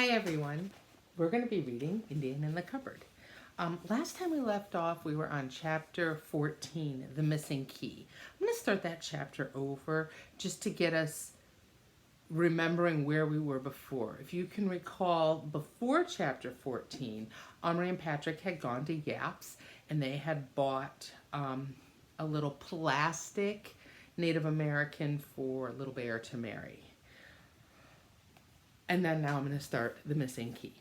Hi everyone. We're going to be reading Indian in the Cupboard. Last time we left off, we were on chapter 14, The Missing Key. I'm going to start that chapter over just to get us remembering where we were before. If you can recall, before chapter 14, Omri and Patrick had gone to Yaps and they had bought a little plastic Native American for Little Bear to marry. And then now I'm going to start The Missing Key.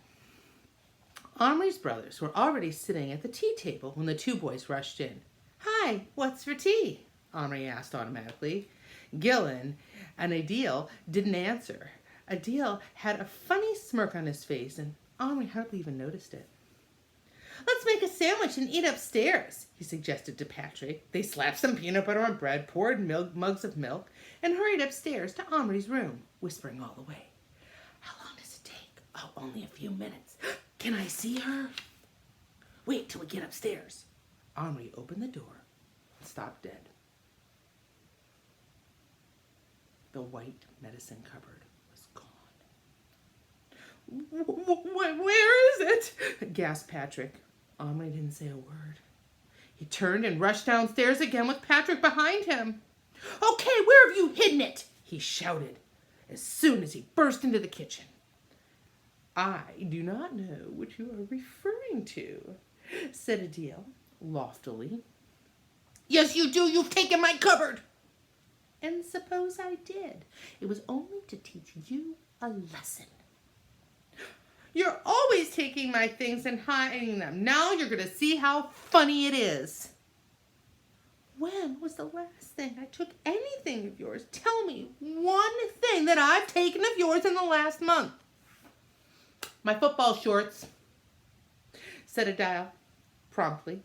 Omri's brothers were already sitting at the tea table when the two boys rushed in. "Hi, what's for tea?" Omri asked automatically. Gillen and Adil didn't answer. Adil had a funny smirk on his face, and Omri hardly even noticed it. "Let's make a sandwich and eat upstairs," he suggested to Patrick. They slapped some peanut butter on bread, poured mugs of milk, and hurried upstairs to Omri's room, whispering all the way. "How long does it take?" "Oh, only a few minutes." "Can I see her?" "Wait till we get upstairs." Omri opened the door and stopped dead. The white medicine cupboard was gone. Where is it?" gasped Patrick. Omri didn't say a word. He turned and rushed downstairs again with Patrick behind him. "Okay, where have you hidden it?" he shouted as soon as he burst into the kitchen. "I do not know what you are referring to," said Adil loftily. "Yes, you do. You've taken my cupboard." "And suppose I did. It was only to teach you a lesson." "You're always taking my things and hiding them. Now you're going to see how funny it is." "When was the last thing I took anything of yours? Tell me one thing that I've taken of yours in the last month." "My football shorts," said Adil promptly.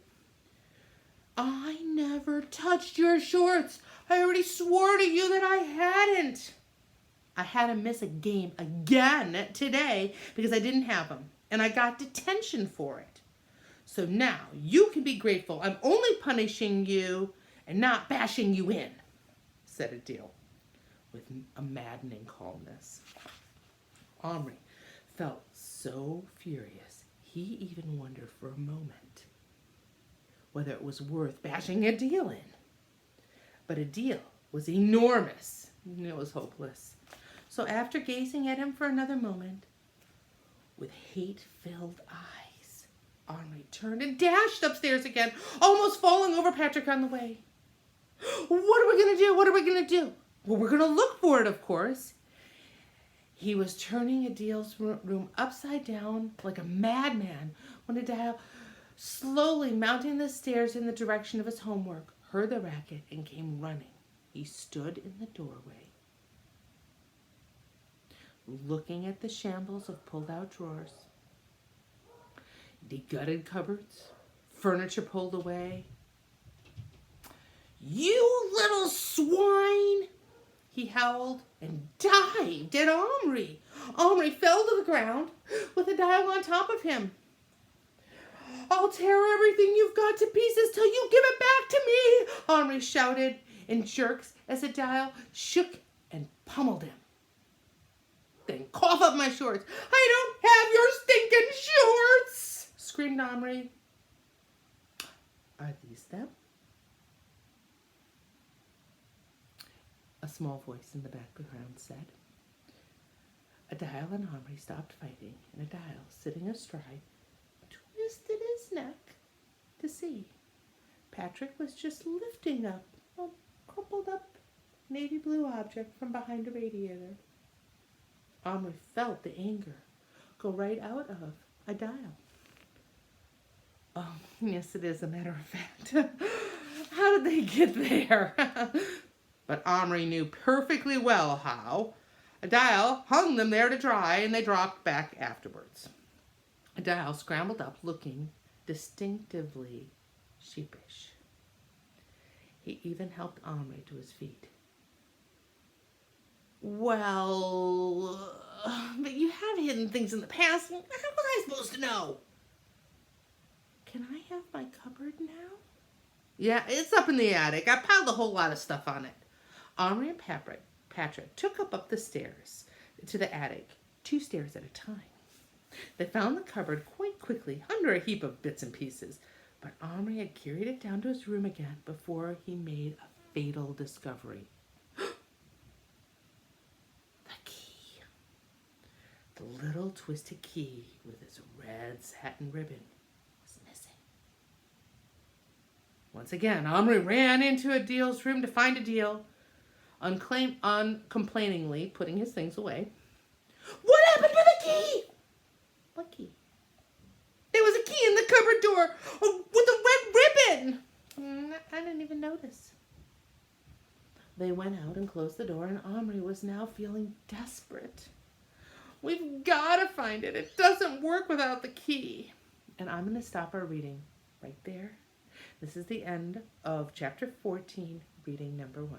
"I never touched your shorts. I already swore to you that I hadn't." "I had to miss a game again today because I didn't have them, and I got detention for it. So now you can be grateful I'm only punishing you and not bashing you in," said Adil with a maddening calmness. Omri felt so furious, he even wondered for a moment whether it was worth bashing Adil in. But Adil was enormous. It was hopeless. So after gazing at him for another moment, with hate-filled eyes, Omri turned and dashed upstairs again, almost falling over Patrick on the way. "What are we going to do? What are we going to do?" "Well, we're going to look for it, of course." He was turning Adil's room upside down like a madman when Adil, slowly mounting the stairs in the direction of his homework, heard the racket and came running. He stood in the doorway, looking at the shambles of pulled-out drawers, de-gutted cupboards, furniture pulled away. "You little swine!" he howled and dived at Omri. Omri fell to the ground with Adil on top of him. "I'll tear everything you've got to pieces till you give it back to me," Omri shouted in jerks as Adil shook and pummeled him. "Then cough up my shorts." "I don't have your stinking shorts!" screamed Omri. "Are these them?" a small voice in the background said. Adil and Omri stopped fighting, and Adil, sitting astride, twisted his neck to see. Patrick was just lifting up a crumpled up navy blue object from behind a radiator. Omri felt the anger go right out of Adil. "Oh, yes, it is, a matter of fact. How did they get there?" But Omri knew perfectly well how. Adil hung them there to dry, and they dropped back afterwards. Adil scrambled up, looking distinctively sheepish. He even helped Omri to his feet. "Well, but you have hidden things in the past. How was I supposed to know?" "Can I have my cupboard now?" "Yeah, it's up in the attic. I piled a whole lot of stuff on it." Omri and Patrick took up the stairs to the attic, 2 stairs at a time. They found the cupboard quite quickly under a heap of bits and pieces, but Omri had carried it down to his room again before he made a fatal discovery. The key. The little twisted key with its red satin ribbon was missing. Once again, Omri ran into Adil's room to find Adil, uncomplainingly putting his things away. What happened to the key? What key? There was a key in the cupboard door with a red ribbon. I didn't even notice. They went out and closed the door, and Omri was now feeling desperate. We've got to find it. It doesn't work without the key. And I'm going to stop our reading right there. This is the end of chapter 14, reading number 1.